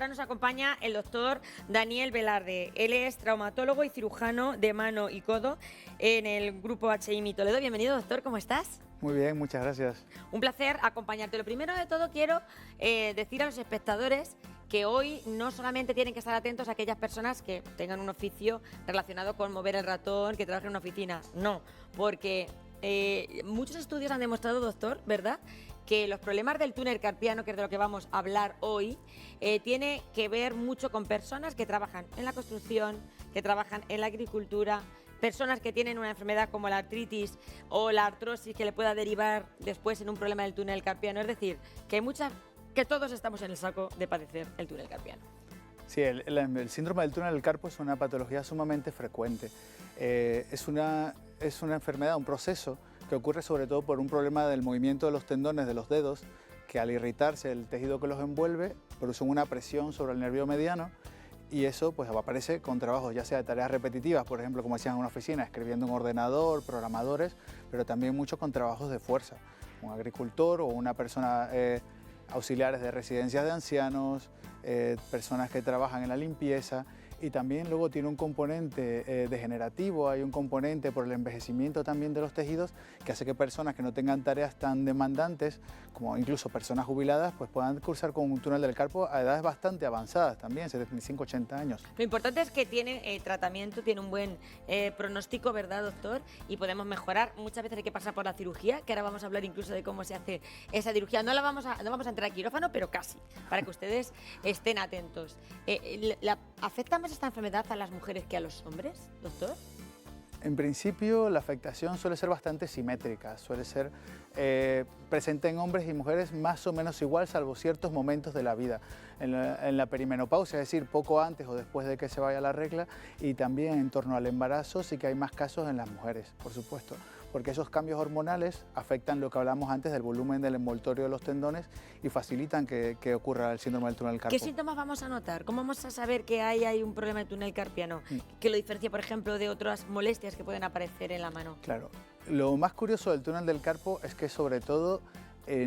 Ahora nos acompaña el doctor Daniel Velarde. Él es traumatólogo y cirujano de mano y codo en el grupo HIMI Toledo. Bienvenido, doctor, ¿cómo estás? Muy bien, muchas gracias. Un placer acompañarte. Lo primero de todo quiero decir a los espectadores que hoy no solamente tienen que estar atentos a aquellas personas que tengan un oficio relacionado con mover el ratón, que trabajen en una oficina. No, porque muchos estudios han demostrado, doctor, ¿verdad?, que los problemas del túnel carpiano, que es de lo que vamos a hablar hoy, tiene que ver mucho con personas que trabajan en la construcción, que trabajan en la agricultura, personas que tienen una enfermedad como la artritis o la artrosis que le pueda derivar después en un problema del túnel carpiano. Es decir, que todos estamos en el saco de padecer el túnel carpiano. Sí, el síndrome del túnel del carpo es una patología sumamente frecuente. Es una enfermedad, un proceso que ocurre sobre todo por un problema del movimiento de los tendones de los dedos, que al irritarse el tejido que los envuelve producen una presión sobre el nervio mediano y eso pues aparece con trabajos ya sea de tareas repetitivas, por ejemplo, como decían en una oficina, escribiendo en un ordenador, programadores, pero también mucho con trabajos de fuerza, un agricultor o una persona auxiliares de residencias de ancianos, personas que trabajan en la limpieza y también luego tiene un componente degenerativo, hay un componente por el envejecimiento también de los tejidos que hace que personas que no tengan tareas tan demandantes como incluso personas jubiladas pues puedan cursar con un túnel del carpo a edades bastante avanzadas también, 75, 80 años. Lo importante es que tiene tratamiento, tiene un buen pronóstico, ¿verdad, doctor? Y podemos mejorar. Muchas veces hay que pasar por la cirugía, que ahora vamos a hablar incluso de cómo se hace esa cirugía. No vamos a entrar al quirófano, pero casi, para que ustedes estén atentos. ¿Afecta más esta enfermedad a las mujeres que a los hombres, doctor? En principio la afectación suele ser bastante simétrica, suele ser presente en hombres y mujeres más o menos igual, salvo ciertos momentos de la vida. En la perimenopausia, es decir, poco antes o después de que se vaya la regla, y también en torno al embarazo sí que hay más casos en las mujeres, por supuesto, porque esos cambios hormonales afectan lo que hablamos antes del volumen del envoltorio de los tendones y facilitan que ocurra el síndrome del túnel carpo. ¿Qué síntomas vamos a notar? ¿Cómo vamos a saber que hay un problema de túnel carpiano? ¿Que lo diferencia, por ejemplo, de otras molestias que pueden aparecer en la mano? Claro, lo más curioso del túnel del carpo es que sobre todo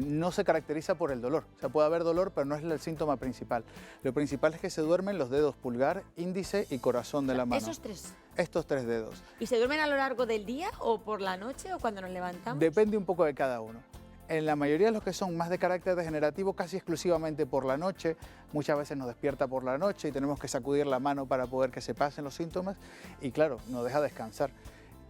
no se caracteriza por el dolor. O sea, puede haber dolor, pero no es el síntoma principal. Lo principal es que se duermen los dedos pulgar, índice y corazón de la mano. ¿Esos tres? Estos tres dedos. ¿Y se duermen a lo largo del día o por la noche o cuando nos levantamos? Depende un poco de cada uno. En la mayoría de los que son más de carácter degenerativo, casi exclusivamente por la noche, muchas veces nos despierta por la noche y tenemos que sacudir la mano para poder que se pasen los síntomas y claro, nos deja descansar.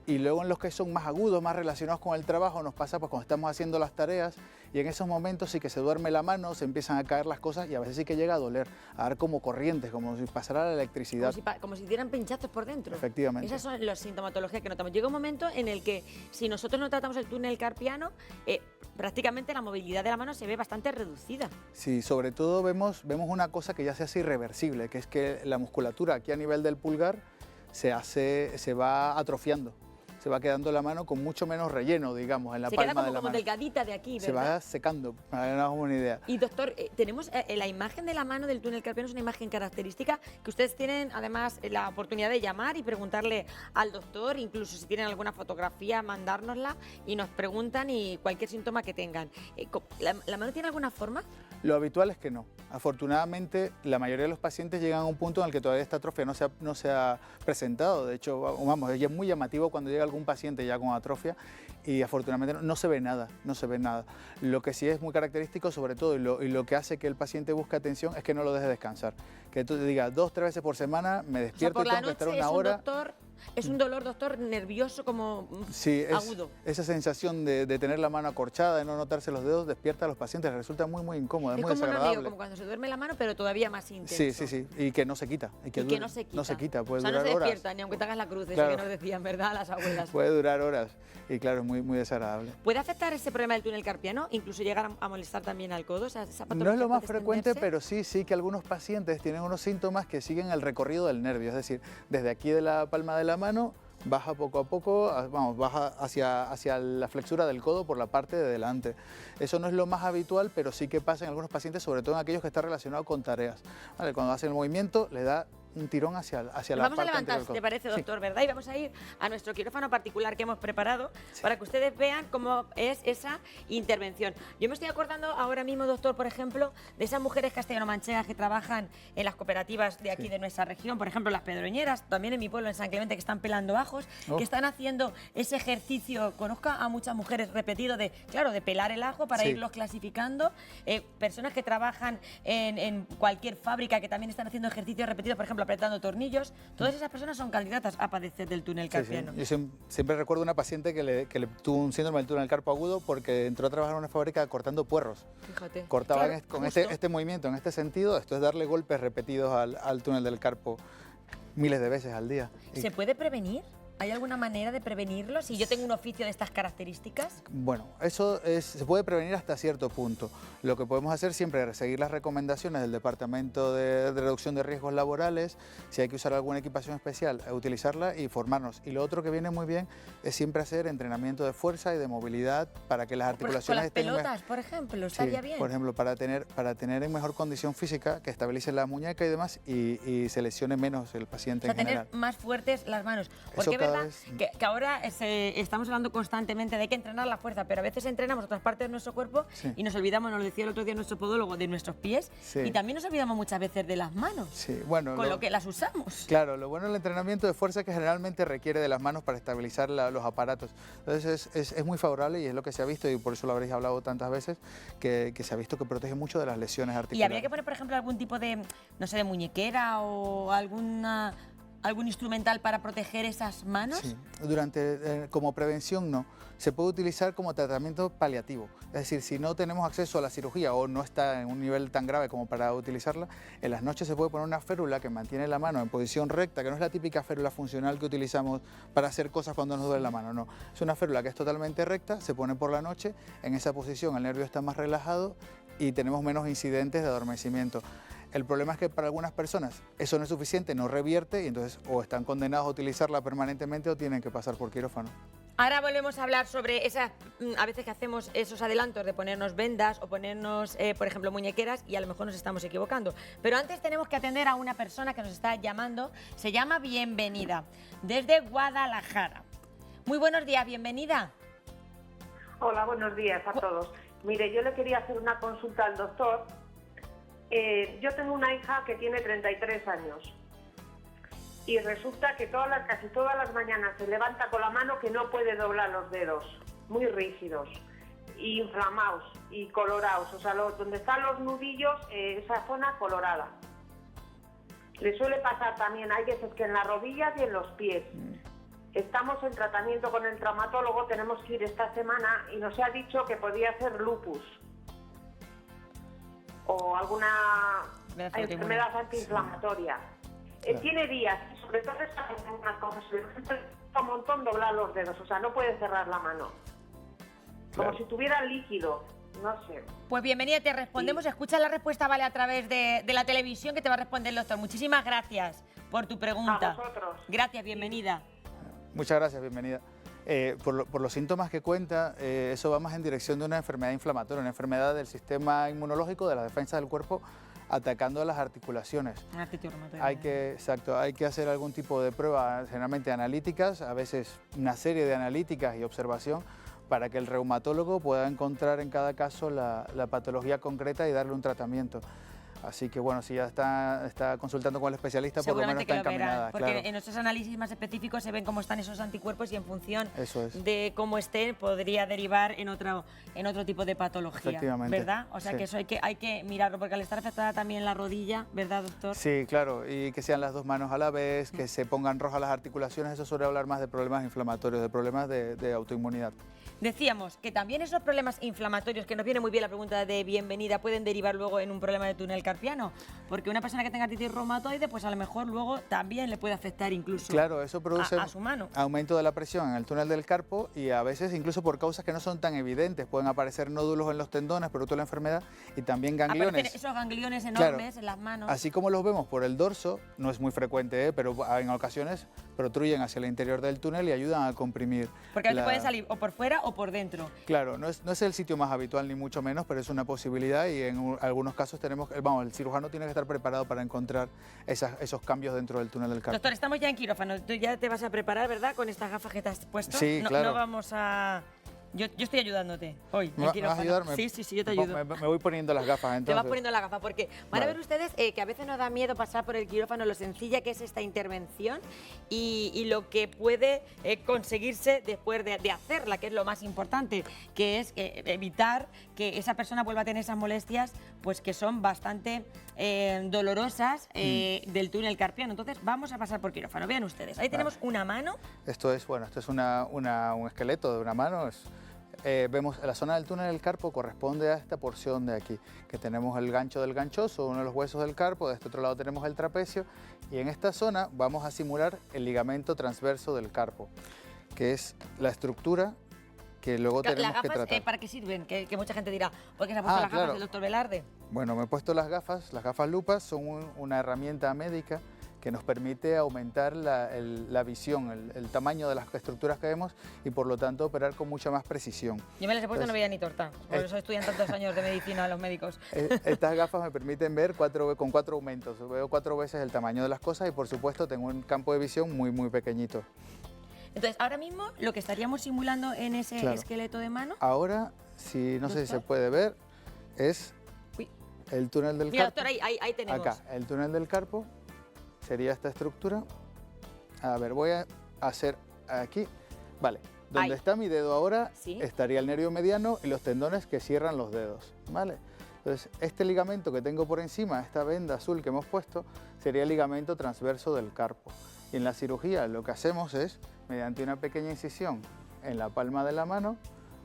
Y luego en los que son más agudos, más relacionados con el trabajo, nos pasa pues cuando estamos haciendo las tareas y en esos momentos sí que se duerme la mano, se empiezan a caer las cosas y a veces sí que llega a doler, a dar como corrientes, como si pasara la electricidad. Como si dieran pinchazos por dentro. Efectivamente. Esas son las sintomatologías que notamos. Llega un momento en el que si nosotros no tratamos el túnel carpiano, prácticamente la movilidad de la mano se ve bastante reducida. Sí, sobre todo vemos una cosa que ya se hace irreversible, que es que la musculatura aquí a nivel del pulgar se va atrofiando. Se va quedando la mano con mucho menos relleno, digamos, en la palma de la mano. Se queda como delgadita de aquí, ¿verdad? Se va secando, para que nos hagamos una idea. Y doctor, tenemos la imagen de la mano del túnel carpiano, es una imagen característica que ustedes tienen además la oportunidad de llamar y preguntarle al doctor, incluso si tienen alguna fotografía, mandárnosla y nos preguntan y cualquier síntoma que tengan. ¿La mano tiene alguna forma? Lo habitual es que no. Afortunadamente, la mayoría de los pacientes llegan a un punto en el que todavía esta atrofia no se ha presentado. De hecho, vamos, es muy llamativo cuando llega algún paciente ya con atrofia y afortunadamente no se ve nada, no se ve nada. Lo que sí es muy característico, sobre todo, y lo que hace que el paciente busque atención es que no lo deje descansar. Que tú te digas 2 o 3 veces por semana, me despierto y tengo que estar una hora. Es un dolor, doctor, nervioso, como sí, agudo. Esa sensación de tener la mano acorchada, de no notarse los dedos, despierta a los pacientes, les resulta muy incómoda, muy desagradable. Como cuando se duerme la mano, pero todavía más intenso. Sí, y que no se quita. Que no se quita. No se quita, puede durar horas. O sea, no se horas. despierta, ni aunque te hagas la cruz, claro. Eso que nos decían, ¿verdad?, las abuelas. Puede durar horas y claro, es muy desagradable. ¿Puede afectar ese problema del túnel carpiano, incluso llegar a molestar también al codo? O sea, no es lo más frecuente, pero sí que algunos pacientes tienen unos síntomas que siguen el recorrido del nervio, es decir, desde aquí de la palma de la mano, baja poco a poco, baja hacia la flexura del codo por la parte de delante. Eso no es lo más habitual, pero sí que pasa en algunos pacientes, sobre todo en aquellos que están relacionados con tareas. ¿Vale? Cuando hacen el movimiento, le da un tirón hacia Nos la vamos a parte levantar, anterior si del te parece, codo. doctor, ¿verdad? Y vamos a ir a nuestro quirófano particular que hemos preparado para que ustedes vean cómo es esa intervención. Yo me estoy acordando ahora mismo, doctor, por ejemplo, de esas mujeres castellano-manchegas que trabajan en las cooperativas de aquí de nuestra región, por ejemplo, las pedroñeras, también en mi pueblo, en San Clemente, que están pelando ajos, que están haciendo ese ejercicio. Conozco a muchas mujeres repetido de, claro, de pelar el ajo para irlos clasificando. Personas que trabajan en cualquier fábrica que también están haciendo ejercicios repetidos, por ejemplo, apretando tornillos. Todas esas personas son candidatas a padecer del túnel carpiano. Yo siempre recuerdo una paciente que le tuvo un síndrome del túnel carpo agudo porque entró a trabajar en una fábrica cortando puerros. Fíjate. Cortaban Claro, con este movimiento, en este sentido, esto es darle golpes repetidos al túnel del carpo miles de veces al día. ¿Se puede prevenir? ¿Hay alguna manera de prevenirlo si yo tengo un oficio de estas características? Bueno, eso se puede prevenir hasta cierto punto. Lo que podemos hacer siempre es seguir las recomendaciones del Departamento de Reducción de Riesgos Laborales. Si hay que usar alguna equipación especial, utilizarla y formarnos. Y lo otro que viene muy bien es siempre hacer entrenamiento de fuerza y de movilidad para que las articulaciones con las estén pelotas, por ejemplo, estaría bien. Por ejemplo, para tener en mejor condición física, que estabilice la muñeca y demás y se lesione menos el paciente en general. Tener más fuertes las manos. Porque es verdad que ahora estamos hablando constantemente de que entrenar la fuerza, pero a veces entrenamos otras partes de nuestro cuerpo y nos olvidamos, nos lo decía el otro día nuestro podólogo, de nuestros pies y también nos olvidamos muchas veces de las manos, con lo que las usamos. Claro, lo bueno del entrenamiento de fuerza es que generalmente requiere de las manos para estabilizar los aparatos. Entonces es muy favorable y es lo que se ha visto y por eso lo habréis hablado tantas veces, que se ha visto que protege mucho de las lesiones articulares. ¿Y habría que poner, por ejemplo, algún tipo de, no sé, de muñequera o algún instrumental para proteger esas manos? Sí, como prevención no. Se puede utilizar como tratamiento paliativo. Es decir, si no tenemos acceso a la cirugía o no está en un nivel tan grave como para utilizarla, en las noches se puede poner una férula que mantiene la mano en posición recta, que no es la típica férula funcional que utilizamos para hacer cosas cuando nos duele la mano, no. Es una férula que es totalmente recta, se pone por la noche, en esa posición el nervio está más relajado y tenemos menos incidentes de adormecimiento. El problema es que para algunas personas eso no es suficiente, no revierte y entonces o están condenados a utilizarla permanentemente o tienen que pasar por quirófano. Ahora volvemos a hablar sobre esas, a veces que hacemos esos adelantos de ponernos vendas o ponernos, por ejemplo, muñequeras y a lo mejor nos estamos equivocando. Pero antes tenemos que atender a una persona que nos está llamando, se llama Bienvenida, desde Guadalajara. Muy buenos días, bienvenida. Hola, buenos días a todos. Mire, yo le quería hacer una consulta al doctor. Yo tengo una hija que tiene 33 años y resulta que casi todas las mañanas se levanta con la mano que no puede doblar los dedos, muy rígidos, inflamados y colorados, o sea, donde están los nudillos, esa zona colorada. Le suele pasar también, hay veces que en las rodillas y en los pies. Estamos en tratamiento con el traumatólogo, tenemos que ir esta semana y nos ha dicho que podía ser lupus o alguna enfermedad antiinflamatoria. Tiene días, sobre todo estas unas cosas, un montón doblar los dedos, o sea, no puede cerrar la mano. Como si tuviera líquido, no sé. Pues bienvenida, te respondemos. Escucha la respuesta, vale, a través de la televisión que te va a responder el doctor. Muchísimas gracias por tu pregunta. A vosotros. Gracias, bienvenida. Muchas gracias, bienvenida. Por los síntomas que cuenta, eso va más en dirección de una enfermedad inflamatoria, una enfermedad del sistema inmunológico, de la defensa del cuerpo, atacando a las articulaciones. Hay que hacer algún tipo de prueba, generalmente analíticas, a veces una serie de analíticas y observación, para que el reumatólogo pueda encontrar en cada caso la patología concreta y darle un tratamiento. Así que bueno, si ya está consultando con el especialista, por lo menos está encaminada. Porque en nuestros análisis más específicos se ven cómo están esos anticuerpos y en función de cómo estén podría derivar en otro tipo de patología. Efectivamente. ¿Verdad? O sea que eso hay que mirarlo, porque al estar afectada también la rodilla, ¿verdad, doctor? Sí, claro, y que sean las dos manos a la vez, que se pongan rojas las articulaciones, eso suele hablar más de problemas inflamatorios, de problemas de autoinmunidad. Decíamos que también esos problemas inflamatorios, que nos viene muy bien la pregunta de bienvenida, pueden derivar luego en un problema de túnel carpiano, porque una persona que tenga artritis reumatoide, pues a lo mejor luego también le puede afectar incluso eso produce a su mano. Aumento de la presión en el túnel del carpo y a veces incluso por causas que no son tan evidentes, pueden aparecer nódulos en los tendones producto de la enfermedad y también gangliones. Aparecen esos gangliones enormes en las manos. Así como los vemos por el dorso, no es muy frecuente, pero en ocasiones protruyen hacia el interior del túnel y ayudan a comprimir. Porque a veces pueden salir o por fuera o o por dentro. Claro, no es el sitio más habitual ni mucho menos, pero es una posibilidad y en algunos casos el cirujano tiene que estar preparado para encontrar esos cambios dentro del túnel del carpo. Doctor, estamos ya en quirófano. Tú ya te vas a preparar, ¿verdad? Con estas gafas que te has puesto. Sí, claro. No vamos a... Yo estoy ayudándote hoy. ¿Me vas a ayudarme? Sí, yo te ayudo. Me voy poniendo las gafas entonces. Te vas poniendo la gafa porque van a ver ustedes que a veces nos da miedo pasar por el quirófano, lo sencilla que es esta intervención y lo que puede conseguirse después de hacerla, que es lo más importante, que es evitar que esa persona vuelva a tener esas molestias, pues que son bastante dolorosas del túnel carpiano. Entonces vamos a pasar por quirófano. Vean ustedes, ahí tenemos una mano. Esto es un esqueleto de una mano. Vemos la zona del túnel del carpo corresponde a esta porción de aquí, que tenemos el gancho del ganchoso, uno de los huesos del carpo, de este otro lado tenemos el trapecio y en esta zona vamos a simular el ligamento transverso del carpo, que es la estructura que luego tenemos que tratar. ¿Para qué sirven? Que mucha gente dirá, ¿por qué se ha puesto las gafas del doctor Velarde? Bueno, me he puesto las gafas lupas son una herramienta médica que nos permite aumentar la visión, el tamaño de las estructuras que vemos y por lo tanto operar con mucha más precisión. Yo me las he puesto y no veía ni torta, por eso estudian tantos años de medicina los médicos. Estas gafas me permiten ver con 4 aumentos, veo 4 veces el tamaño de las cosas y por supuesto tengo un campo de visión muy muy pequeñito. Entonces, ahora mismo lo que estaríamos simulando en ese esqueleto de mano... Ahora, no sé si se puede ver, es el túnel del carpo. Mira, doctor, ahí tenemos. Acá, el túnel del carpo. Sería esta estructura. A ver, voy a hacer aquí. Vale, donde está mi dedo ahora estaría el nervio mediano y los tendones que cierran los dedos. ¿Vale? Entonces, este ligamento que tengo por encima, esta venda azul que hemos puesto, sería el ligamento transverso del carpo. Y en la cirugía lo que hacemos es, mediante una pequeña incisión en la palma de la mano,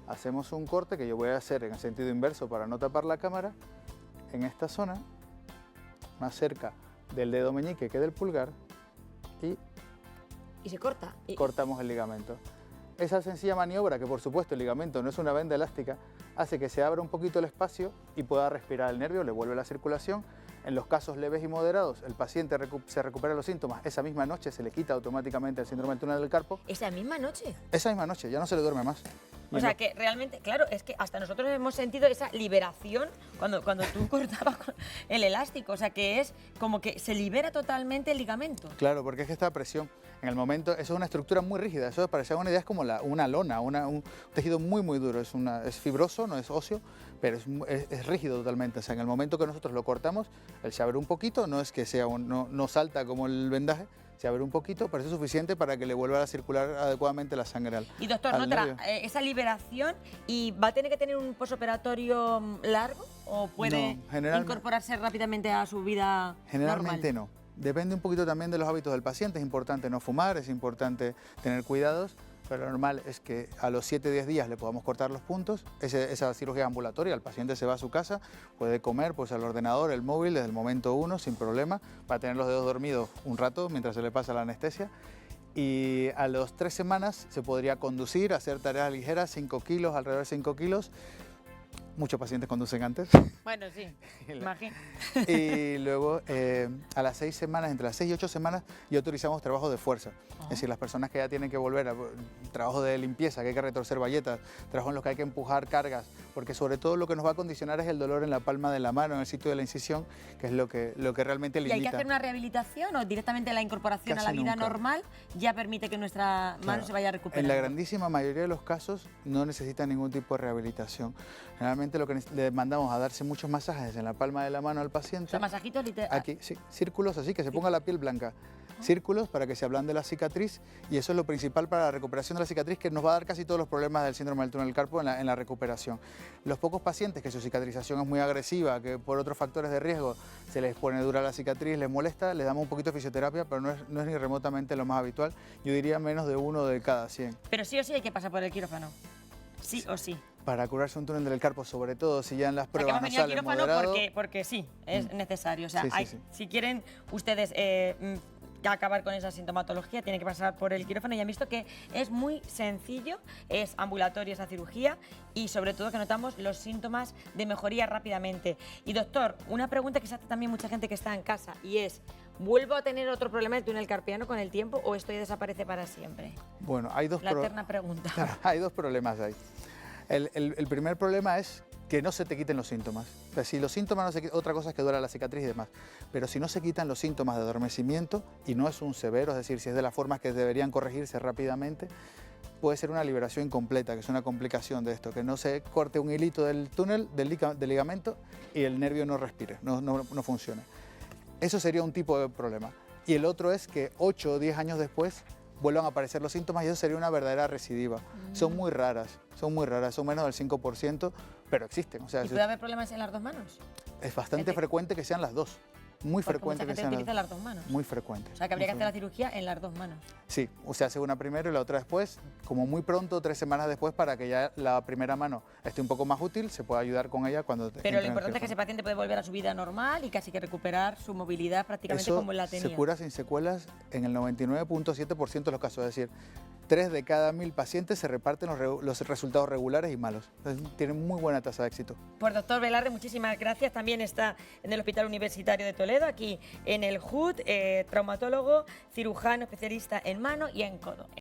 hacemos un corte que yo voy a hacer en el sentido inverso para no tapar la cámara, en esta zona, más cerca del dedo meñique que del pulgar y se corta. Cortamos el ligamento. Esa sencilla maniobra, que por supuesto el ligamento no es una venda elástica, hace que se abra un poquito el espacio y pueda respirar el nervio, le vuelve la circulación. En los casos leves y moderados, el paciente se recupera los síntomas. Esa misma noche se le quita automáticamente el síndrome del túnel del carpo. ¿Esa misma noche? Esa misma noche, ya no se le duerme más. O sea que realmente, claro, es que hasta nosotros hemos sentido esa liberación cuando tú cortabas con el elástico. O sea que es como que se libera totalmente el ligamento. Claro, porque es que esta presión, en el momento, eso es una estructura muy rígida. Eso para que se haga una idea es como una lona, un tejido muy muy duro. Es fibroso, no es óseo, pero es rígido totalmente. O sea, en el momento que nosotros lo cortamos, él se abre un poquito, no es que sea no salta como el vendaje, se abre un poquito, pero eso es suficiente para que le vuelva a circular adecuadamente la sangre al Y doctor, ¿nota esa liberación y va a tener que tener un posoperatorio largo o puede incorporarse rápidamente a su vida Generalmente normal? No. Depende un poquito también de los hábitos del paciente. Es importante no fumar, es importante tener cuidados, pero lo normal es que a los 7-10 días le podamos cortar los puntos. Esa cirugía ambulatoria, el paciente se va a su casa, puede comer pues al ordenador, el móvil, desde el momento 1, sin problema, para tener los dedos dormidos un rato mientras se le pasa la anestesia. Y a las 3 semanas se podría conducir, hacer tareas ligeras, 5 kilos, alrededor de 5 kilos. Muchos pacientes conducen antes. Bueno, sí, imagino. Y luego, a las 6 semanas, entre las 6 y 8 semanas, ya autorizamos trabajo de fuerza. Es decir, las personas que ya tienen que volver a trabajo de limpieza, que hay que retorcer bayetas, trabajo en los que hay que empujar cargas, porque sobre todo lo que nos va a condicionar es el dolor en la palma de la mano, en el sitio de la incisión, que es lo que realmente limita. ¿Y hay que hacer una rehabilitación o directamente la incorporación Casi a la vida nunca. normal ya permite que nuestra mano se vaya recuperando? En la grandísima mayoría de los casos no necesita ningún tipo de rehabilitación. Generalmente lo que le mandamos a darse muchos masajes en la palma de la mano al paciente. O sea, masajitos Aquí, sí, círculos así, que se ponga la piel blanca. Círculos para que se ablande la cicatriz y eso es lo principal para la recuperación de la cicatriz, que nos va a dar casi todos los problemas del síndrome del túnel del carpo en la recuperación. Los pocos pacientes que su cicatrización es muy agresiva, que por otros factores de riesgo se les pone dura la cicatriz, les molesta, les damos un poquito de fisioterapia, pero no es ni remotamente lo más habitual. Yo diría menos de 1 de cada 100. Pero sí o sí hay que pasar por el quirófano. Sí o sí. Para curarse un túnel del carpo, sobre todo si ya en las pruebas no sale moderado. Porque sí, es necesario. O sea, Sí. si quieren ustedes acabar con esa sintomatología, tienen que pasar por el quirófano. Y han visto que es muy sencillo, es ambulatorio esa cirugía y sobre todo que notamos los síntomas de mejoría rápidamente. Y doctor, una pregunta que se hace también mucha gente que está en casa y es, ¿vuelvo a tener otro problema del túnel carpiano con el tiempo o esto ya desaparece para siempre? Bueno, hay dos La eterna pregunta. Claro, hay dos problemas ahí. El primer problema es que no se te quiten los síntomas. O sea, si los síntomas no se quitan, otra cosa es que duela la cicatriz y demás, pero si no se quitan los síntomas de adormecimiento y no es un severo, es decir, si es de las formas que deberían corregirse rápidamente, puede ser una liberación incompleta, que es una complicación de esto, que no se corte un hilito del túnel, del ligamento, y el nervio no respire, no funcione. Eso sería un tipo de problema. Y el otro es que 8 o 10 años después vuelvan a aparecer los síntomas y eso sería una verdadera recidiva. Son muy raras, son menos del 5%, pero existen. O sea, ¿Y puede haber problemas en las dos manos? es bastante frecuente que sean las dos. Muy Porque frecuente mucha que gente sean utiliza las dos manos. Muy frecuente. O sea, que habría que hacer la cirugía en las dos manos. Sí, o sea, hace una primero y la otra después, como muy pronto, 3 semanas después, para que ya la primera mano esté un poco más útil, se pueda ayudar con ella cuando... Pero lo importante es que ese paciente puede volver a su vida normal y casi que recuperar su movilidad prácticamente como la tenía. Se cura sin secuelas en el 99.7% de los casos, es decir, 3 de cada 1000 pacientes se reparten los resultados regulares y malos. Entonces, tienen muy buena tasa de éxito. Pues doctor Velarde, muchísimas gracias. También está en el Hospital Universitario de Toledo, aquí en el HUD, traumatólogo, cirujano especialista en mano y en codo.